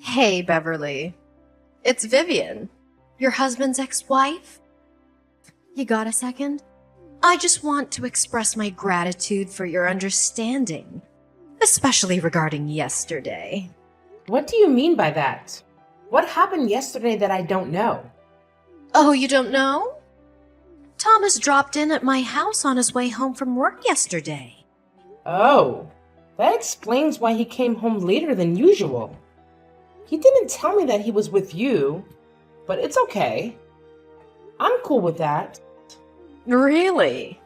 Hey, Beverly. It's Vivian, your husband's ex-wife. You got a second? I just want to express my gratitude for your understanding, especially regarding yesterday. What do you mean by that? What happened yesterday that I don't know? Oh, you don't know? Thomas dropped in at my house on his way home from work yesterday. Oh, that explains why he came home later than usual. He didn't tell me that he was with you, but it's okay. I'm cool with that. Really?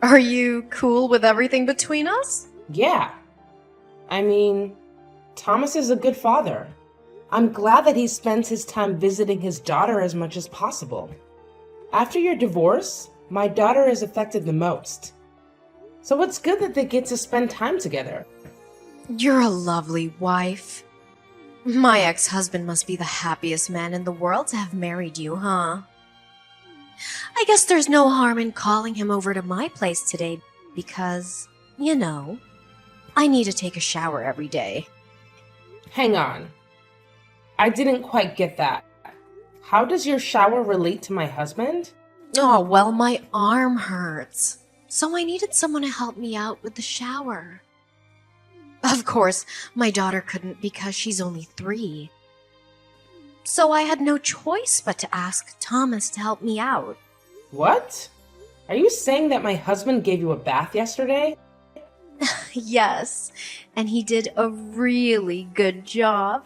Are you cool with everything between us? Yeah. I mean, Thomas is a good father. I'm glad that he spends his time visiting his daughter as much as possible. After your divorce, my daughter is affected the most. So it's good that they get to spend time together. You're a lovely wife. My ex-husband must be the happiest man in the world to have married you, huh? I guess there's no harm in calling him over to my place today because, I need to take a shower every day. Hang on. I didn't quite get that. How does your shower relate to my husband? Oh, well, my arm hurts, so I needed someone to help me out with the shower. Of course, my daughter couldn't because she's only 3. So I had no choice but to ask Thomas to help me out. What? Are you saying that my husband gave you a bath yesterday? Yes, and he did a really good job.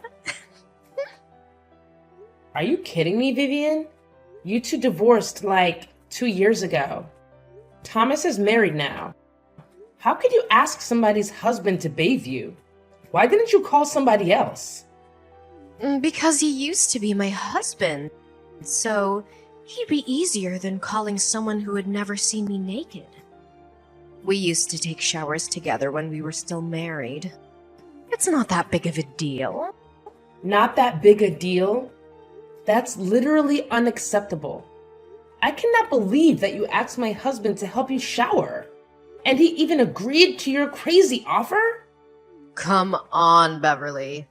Are you kidding me, Vivian? You two divorced like 2 years ago. Thomas is married now. How could you ask somebody's husband to bathe you? Why didn't you call somebody else? Because he used to be my husband, so he'd be easier than calling someone who had never seen me naked. We used to take showers together when we were still married. It's not that big of a deal. Not that big a deal? That's literally unacceptable. I cannot believe that you asked my husband to help you shower. And he even agreed to your crazy offer? Come on, Beverly.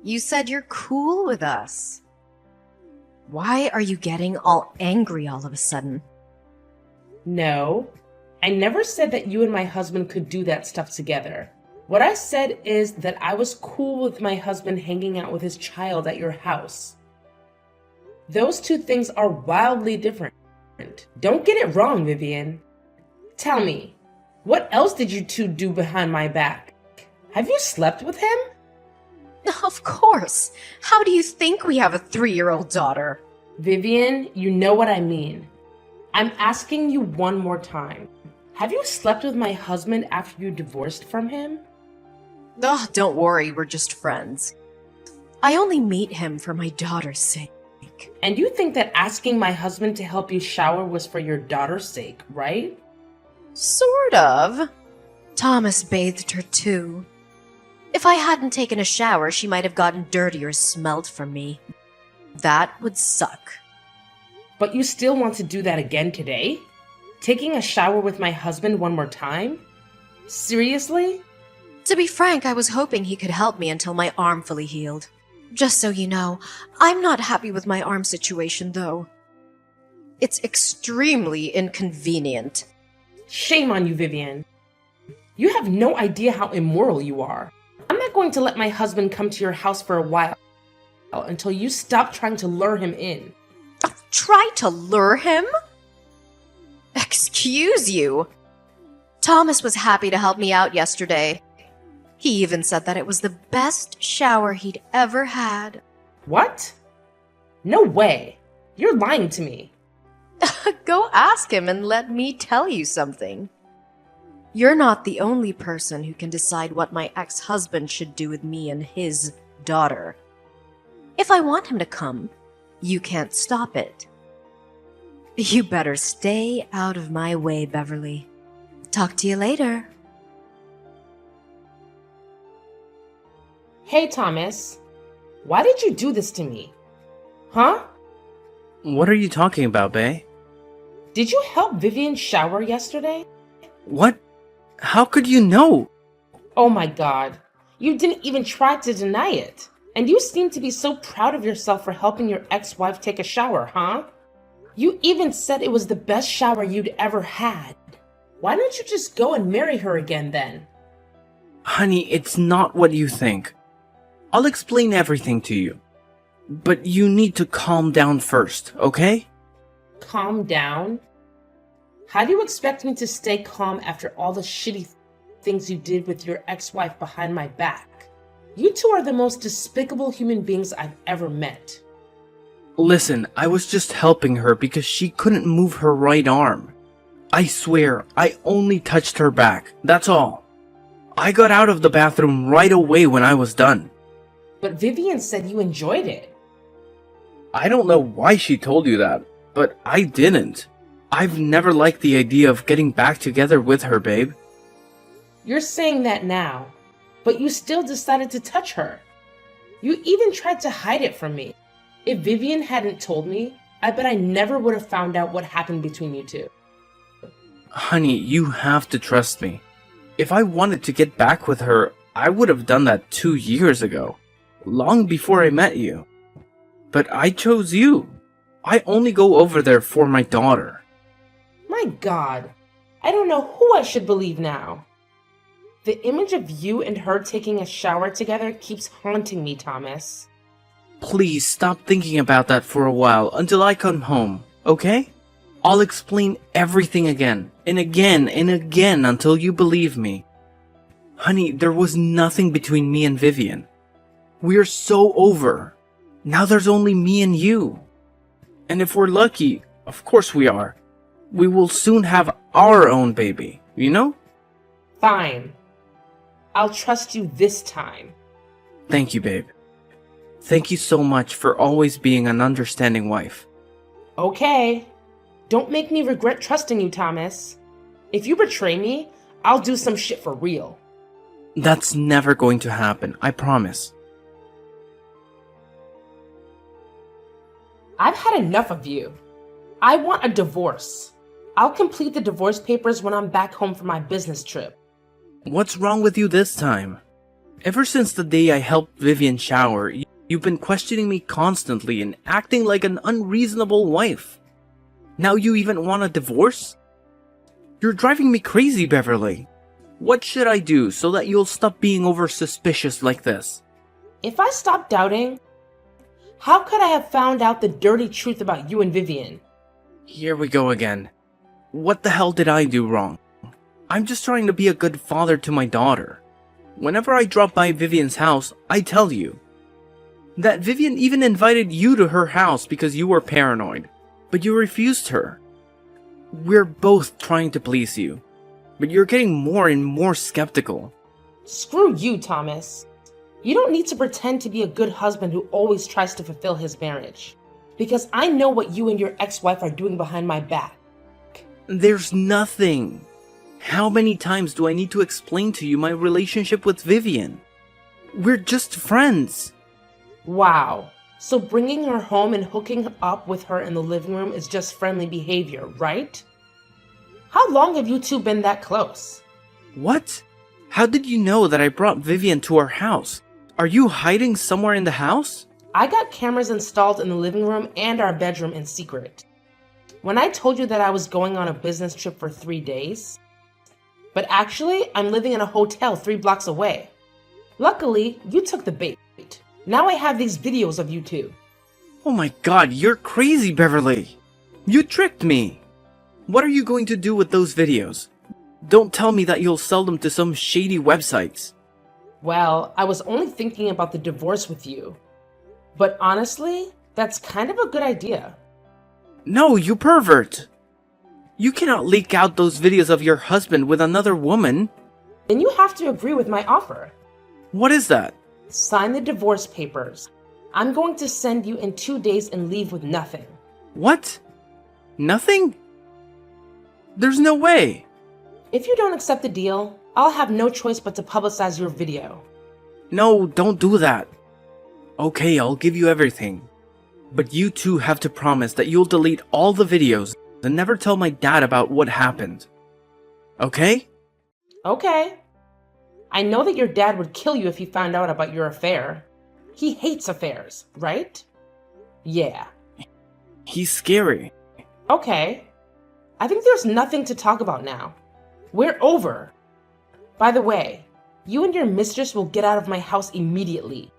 You said you're cool with us. Why are you getting all angry all of a sudden? No, I never said that you and my husband could do that stuff together. What I said is that I was cool with my husband hanging out with his child at your house. Those two things are wildly different. Don't get it wrong, Vivian. Tell me, what else did you two do behind my back? Have you slept with him? Of course. How do you think we have a 3-year-old daughter? Vivian, you know what I mean. I'm asking you one more time. Have you slept with my husband after you divorced from him? Oh, don't worry, we're just friends. I only meet him for my daughter's sake. And you think that asking my husband to help you shower was for your daughter's sake, right? Sort of. Thomas bathed her too. If I hadn't taken a shower, she might have gotten dirty or smelled from me. That would suck. But you still want to do that again today? Taking a shower with my husband one more time? Seriously? To be frank, I was hoping he could help me until my arm fully healed. Just so you know, I'm not happy with my arm situation, though. It's extremely inconvenient. Shame on you, Vivian. You have no idea how immoral you are. I'm not going to let my husband come to your house for a while until you stop trying to lure him in. Try to lure him? Excuse you. Thomas was happy to help me out yesterday. He even said that it was the best shower he'd ever had. What? No way. You're lying to me. Go ask him and let me tell you something. You're not the only person who can decide what my ex-husband should do with me and his daughter. If I want him to come, you can't stop it. You better stay out of my way, Beverly. Talk to you later. Hey, Thomas. Why did you do this to me? Huh? What are you talking about, Bae? Did you help Vivian shower yesterday? What? How could you know? Oh my god. You didn't even try to deny it. And you seem to be so proud of yourself for helping your ex-wife take a shower, huh? You even said it was the best shower you'd ever had. Why don't you just go and marry her again then? Honey, it's not what you think. I'll explain everything to you. But you need to calm down first, okay? Calm down? How do you expect me to stay calm after all the shitty things you did with your ex-wife behind my back? You two are the most despicable human beings I've ever met. Listen, I was just helping her because she couldn't move her right arm. I swear, I only touched her back, that's all. I got out of the bathroom right away when I was done. But Vivian said you enjoyed it. I don't know why she told you that, but I didn't. I've never liked the idea of getting back together with her, babe. You're saying that now, but you still decided to touch her. You even tried to hide it from me. If Vivian hadn't told me, I bet I never would have found out what happened between you two. Honey, you have to trust me. If I wanted to get back with her, I would have done that 2 years ago, long before I met you. But I chose you. I only go over there for my daughter. My God, I don't know who I should believe now. The image of you and her taking a shower together keeps haunting me, Thomas. Please stop thinking about that for a while until I come home, okay? I'll explain everything again and again and again until you believe me. Honey, there was nothing between me and Vivian. We're so over. Now there's only me and you. And if we're lucky, of course we are, we will soon have our own baby, you know? Fine. I'll trust you this time. Thank you, babe. Thank you so much for always being an understanding wife. Okay. Don't make me regret trusting you, Thomas. If you betray me, I'll do some shit for real. That's never going to happen, I promise. I've had enough of you. I want a divorce. I'll complete the divorce papers when I'm back home for my business trip. What's wrong with you this time? Ever since the day I helped Vivian shower, you've been questioning me constantly and acting like an unreasonable wife. Now you even want a divorce? You're driving me crazy, Beverly. What should I do so that you'll stop being over suspicious like this? If I stopped doubting, how could I have found out the dirty truth about you and Vivian? Here we go again. What the hell did I do wrong? I'm just trying to be a good father to my daughter. Whenever I drop by Vivian's house, I tell you. That Vivian even invited you to her house because you were paranoid, but you refused her. We're both trying to please you, but you're getting more and more skeptical. Screw you, Thomas. You don't need to pretend to be a good husband who always tries to fulfill his marriage. Because I know what you and your ex-wife are doing behind my back. There's nothing. How many times do I need to explain to you my relationship with Vivian? We're just friends. Wow. So bringing her home and hooking up with her in the living room is just friendly behavior, right? How long have you two been that close? What? How did you know that I brought Vivian to our house? Are you hiding somewhere in the house? I got cameras installed in the living room and our bedroom in secret. When I told you that I was going on a business trip for 3 days, but actually I'm living in a hotel 3 blocks away. Luckily, you took the bait. Now I have these videos of you two. Oh my god, you're crazy, Beverly. You tricked me. What are you going to do with those videos? Don't tell me that you'll sell them to some shady websites. Well, I was only thinking about the divorce with you. But honestly, that's kind of a good idea. No, you pervert. You cannot leak out those videos of your husband with another woman. Then you have to agree with my offer. What is that? Sign the divorce papers. I'm going to send you in 2 days and leave with nothing. What? Nothing? There's no way. If you don't accept the deal, I'll have no choice but to publicize your video. No, don't do that. Okay, I'll give you everything. But you two have to promise that you'll delete all the videos and never tell my dad about what happened. Okay? Okay. I know that your dad would kill you if he found out about your affair. He hates affairs, right? Yeah. He's scary. Okay. I think there's nothing to talk about now. We're over. By the way, you and your mistress will get out of my house immediately.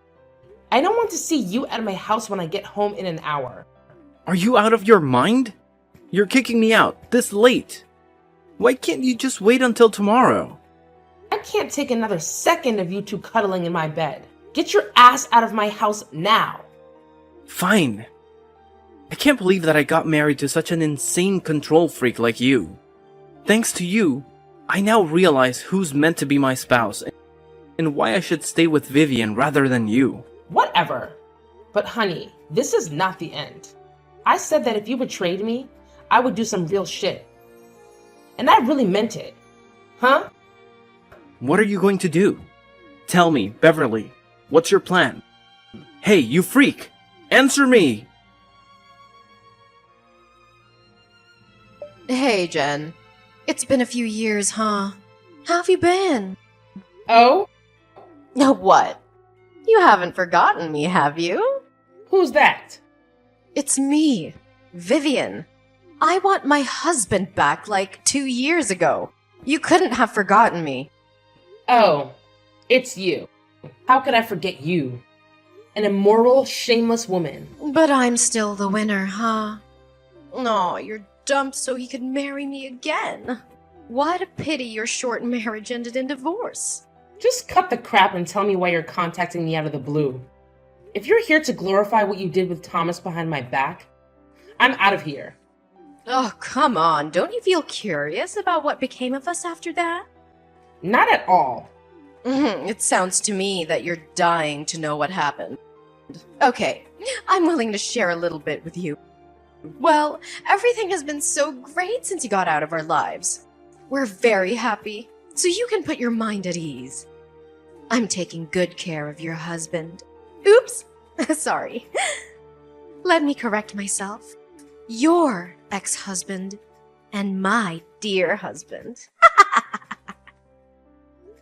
I don't want to see you at my house when I get home in an hour. Are you out of your mind? You're kicking me out this late. Why can't you just wait until tomorrow? I can't take another second of you two cuddling in my bed. Get your ass out of my house now. Fine. I can't believe that I got married to such an insane control freak like you. Thanks to you, I now realize who's meant to be my spouse and why I should stay with Vivian rather than you. Whatever. But honey, this is not the end. I said that if you betrayed me, I would do some real shit. And I really meant it. Huh? What are you going to do? Tell me, Beverly, what's your plan? Hey, you freak! Answer me! Hey, Jen. It's been a few years, huh? How have you been? Oh? No, what? You haven't forgotten me, have you? Who's that? It's me, Vivian. I want my husband back like 2 years ago. You couldn't have forgotten me. Oh, it's you. How could I forget you? An immoral, shameless woman. But I'm still the winner, huh? No, you're dumped so he could marry me again. What a pity your short marriage ended in divorce. Just cut the crap and tell me why you're contacting me out of the blue. If you're here to glorify what you did with Thomas behind my back, I'm out of here. Oh, come on. Don't you feel curious about what became of us after that? Not at all. It sounds to me that you're dying to know what happened. Okay, I'm willing to share a little bit with you. Well, everything has been so great since you got out of our lives. We're very happy, so you can put your mind at ease. I'm taking good care of your husband. Oops! Sorry. Let me correct myself. Your ex-husband and my dear husband.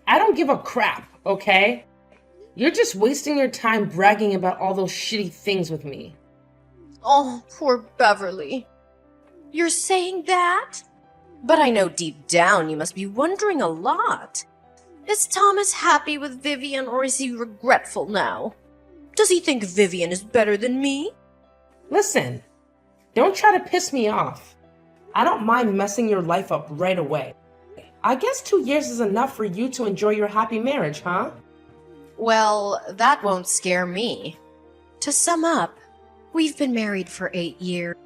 I don't give a crap, okay? You're just wasting your time bragging about all those shitty things with me. Oh, poor Beverly. You're saying that? But I know deep down you must be wondering a lot. Is Thomas happy with Vivian or is he regretful now? Does he think Vivian is better than me? Listen, don't try to piss me off. I don't mind messing your life up right away. I guess 2 years is enough for you to enjoy your happy marriage, huh? Well, that won't scare me. To sum up, we've been married for 8 years,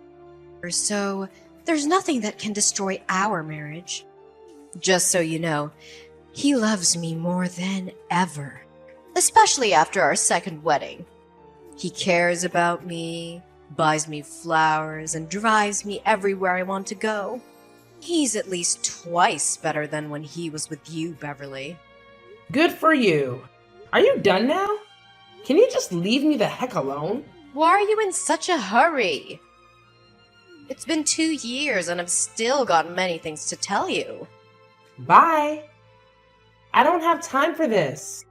so there's nothing that can destroy our marriage. Just so you know, he loves me more than ever, especially after our second wedding. He cares about me, buys me flowers, and drives me everywhere I want to go. He's at least twice better than when he was with you, Beverly. Good for you. Are you done now? Can you just leave me the heck alone? Why are you in such a hurry? It's been 2 years and I've still got many things to tell you. Bye. I don't have time for this.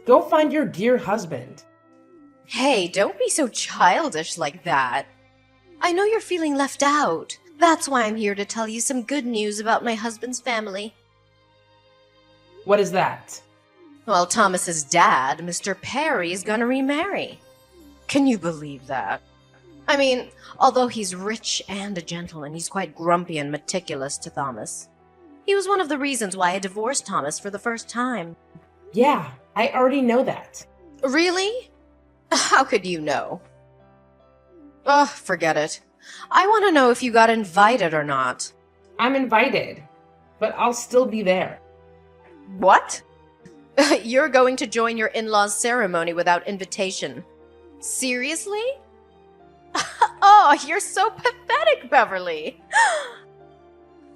Go find your dear husband. Hey, don't be so childish like that. I know you're feeling left out. That's why I'm here to tell you some good news about my husband's family. What is that? Well, Thomas's dad, Mr. Perry, is gonna remarry. Can you believe that? I mean, although he's rich and a gentleman, he's quite grumpy and meticulous to Thomas. He was one of the reasons why I divorced Thomas for the first time. Yeah, I already know that. Really? How could you know? Ugh, forget it. I want to know if you got invited or not. I'm invited, but I'll still be there. What? You're going to join your in-laws' ceremony without invitation. Seriously? Oh, you're so pathetic, Beverly.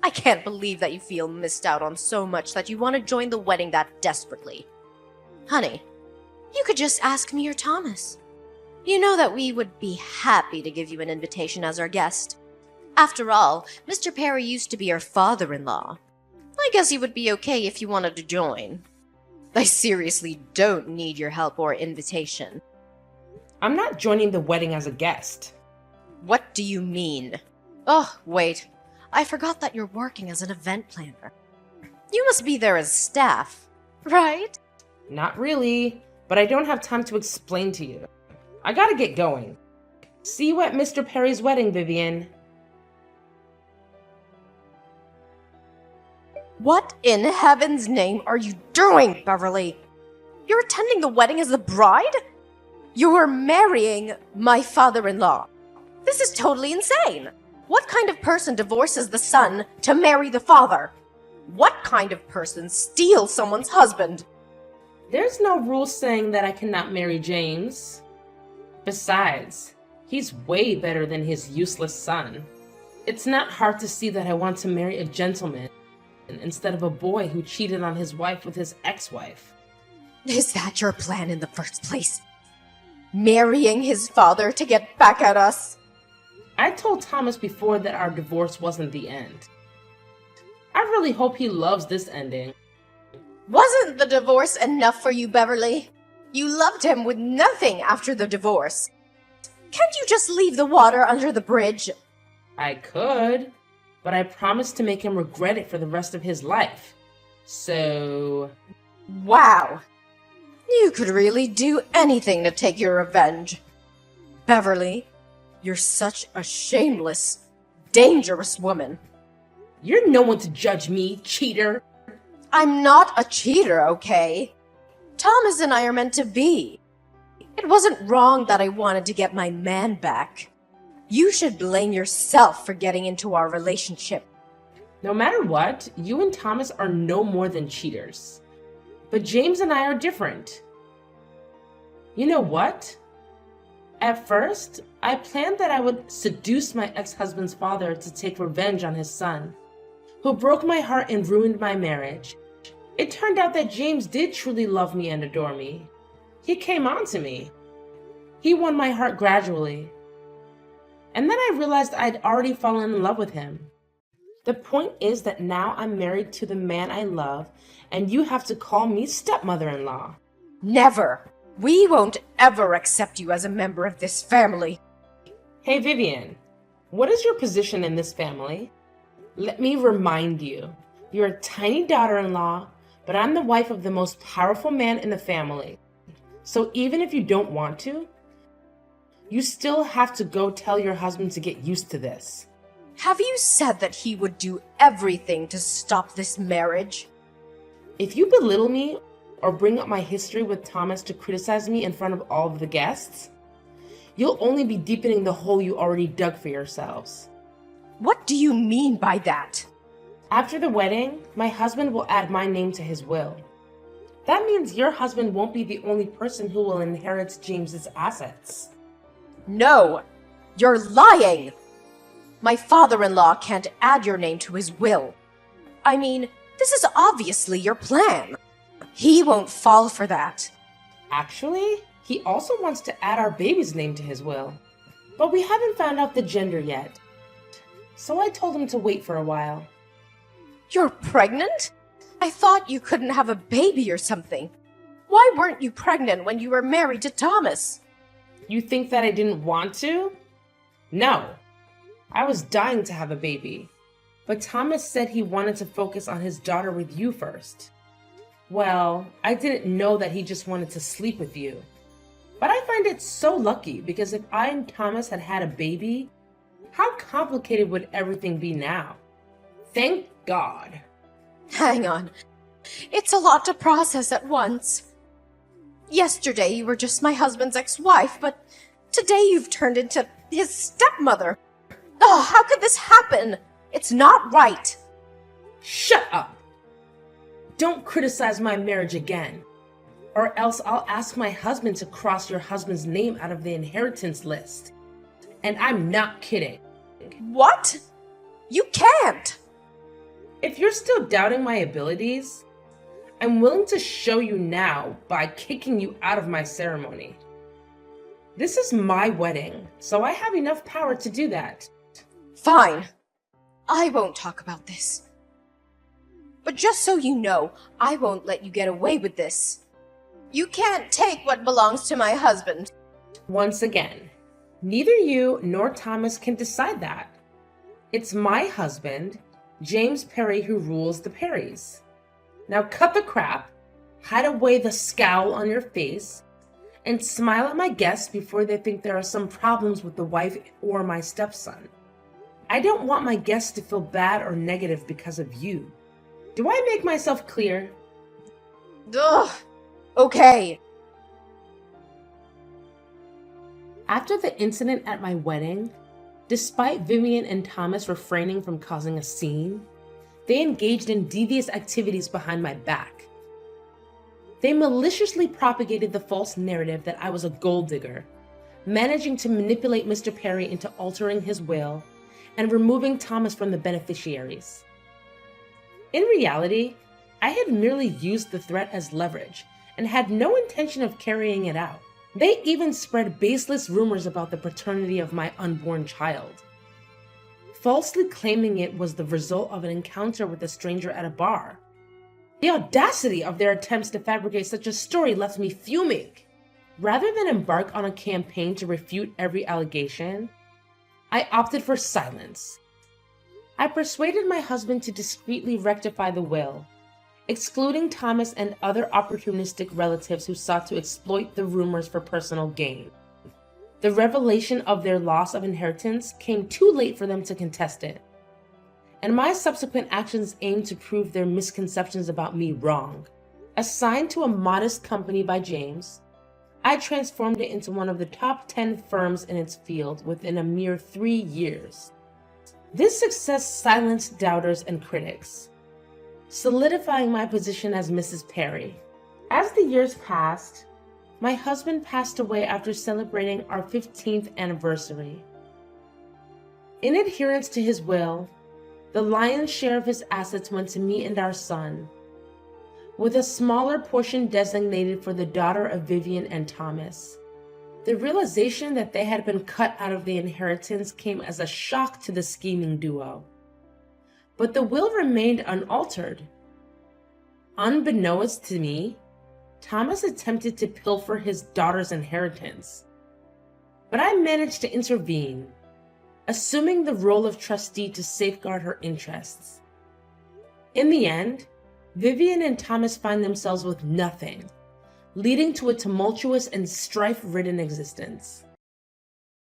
I can't believe that you feel missed out on so much that you want to join the wedding that desperately. Honey, you could just ask me or Thomas. You know that we would be happy to give you an invitation as our guest. After all, Mr. Perry used to be our father-in-law. I guess he would be okay if you wanted to join. I seriously don't need your help or invitation. I'm not joining the wedding as a guest. What do you mean? Oh, wait. I forgot that you're working as an event planner. You must be there as staff, right? Not really, but I don't have time to explain to you. I gotta get going. See you at Mr. Perry's wedding, Vivian. What in heaven's name are you doing, Beverly? You're attending the wedding as the bride? You're marrying my father-in-law. This is totally insane. What kind of person divorces the son to marry the father? What kind of person steals someone's husband? There's no rule saying that I cannot marry James. Besides, he's way better than his useless son. It's not hard to see that I want to marry a gentleman instead of a boy who cheated on his wife with his ex-wife. Is that your plan in the first place? Marrying his father to get back at us? I told Thomas before that our divorce wasn't the end. I really hope he loves this ending. Wasn't the divorce enough for you, Beverly? You loved him with nothing after the divorce. Can't you just leave the water under the bridge? I could, but I promised to make him regret it for the rest of his life. So... Wow. You could really do anything to take your revenge. Beverly, you're such a shameless, dangerous woman. You're no one to judge me, cheater. I'm not a cheater, okay? Thomas and I are meant to be. It wasn't wrong that I wanted to get my man back. You should blame yourself for getting into our relationship. No matter what, you and Thomas are no more than cheaters. But James and I are different. You know what? At first, I planned that I would seduce my ex-husband's father to take revenge on his son, who broke my heart and ruined my marriage. It turned out that James did truly love me and adore me. He came on to me. He won my heart gradually. And then I realized I'd already fallen in love with him. The point is that now I'm married to the man I love, and you have to call me stepmother-in-law. Never. We won't ever accept you as a member of this family. Hey Vivian, what is your position in this family? Let me remind you, you're a tiny daughter-in-law, but I'm the wife of the most powerful man in the family. So even if you don't want to, you still have to go tell your husband to get used to this. Have you said that he would do everything to stop this marriage? If you belittle me or bring up my history with Thomas to criticize me in front of all of the guests, you'll only be deepening the hole you already dug for yourselves. What do you mean by that? After the wedding, my husband will add my name to his will. That means your husband won't be the only person who will inherit James's assets. No, you're lying! My father-in-law can't add your name to his will. I mean, this is obviously your plan. He won't fall for that. Actually, he also wants to add our baby's name to his will. But we haven't found out the gender yet. So I told him to wait for a while. You're pregnant? I thought you couldn't have a baby or something. Why weren't you pregnant when you were married to Thomas? You think that I didn't want to? No. I was dying to have a baby. But Thomas said he wanted to focus on his daughter with you first. Well, I didn't know that he just wanted to sleep with you. But I find it so lucky because if I and Thomas had had a baby, how complicated would everything be now? Thank God. Hang on. It's a lot to process at once. Yesterday you were just my husband's ex-wife, but today you've turned into his stepmother. Oh, how could this happen? It's not right. Shut up! Don't criticize my marriage again, or else I'll ask my husband to cross your husband's name out of the inheritance list. And I'm not kidding. What? You can't! If you're still doubting my abilities, I'm willing to show you now by kicking you out of my ceremony. This is my wedding, so I have enough power to do that. Fine. I won't talk about this. But just so you know, I won't let you get away with this. You can't take what belongs to my husband. Once again, neither you nor Thomas can decide that. It's my husband, James Perry, who rules the Perrys. Now cut the crap, hide away the scowl on your face, and smile at my guests before they think there are some problems with the wife or my stepson. I don't want my guests to feel bad or negative because of you. Do I make myself clear? Ugh. Okay. After the incident at my wedding, despite Vivian and Thomas refraining from causing a scene, they engaged in devious activities behind my back. They maliciously propagated the false narrative that I was a gold digger, managing to manipulate Mr. Perry into altering his will and removing Thomas from the beneficiaries. In reality, I had merely used the threat as leverage and had no intention of carrying it out. They even spread baseless rumors about the paternity of my unborn child, falsely claiming it was the result of an encounter with a stranger at a bar. The audacity of their attempts to fabricate such a story left me fuming. Rather than embark on a campaign to refute every allegation, I opted for silence. I persuaded my husband to discreetly rectify the will, excluding Thomas and other opportunistic relatives who sought to exploit the rumors for personal gain. The revelation of their loss of inheritance came too late for them to contest it, and my subsequent actions aimed to prove their misconceptions about me wrong. Assigned to a modest company by James, I transformed it into one of the top 10 firms in its field within a mere 3 years. This success silenced doubters and critics, solidifying my position as Mrs. Perry. As the years passed, my husband passed away after celebrating our 15th anniversary. In adherence to his will, the lion's share of his assets went to me and our son, with a smaller portion designated for the daughter of Vivian and Thomas. The realization that they had been cut out of the inheritance came as a shock to the scheming duo. But the will remained unaltered. Unbeknownst to me, Thomas attempted to pilfer his daughter's inheritance. But I managed to intervene, assuming the role of trustee to safeguard her interests. In the end, Vivian and Thomas find themselves with nothing, leading to a tumultuous and strife-ridden existence.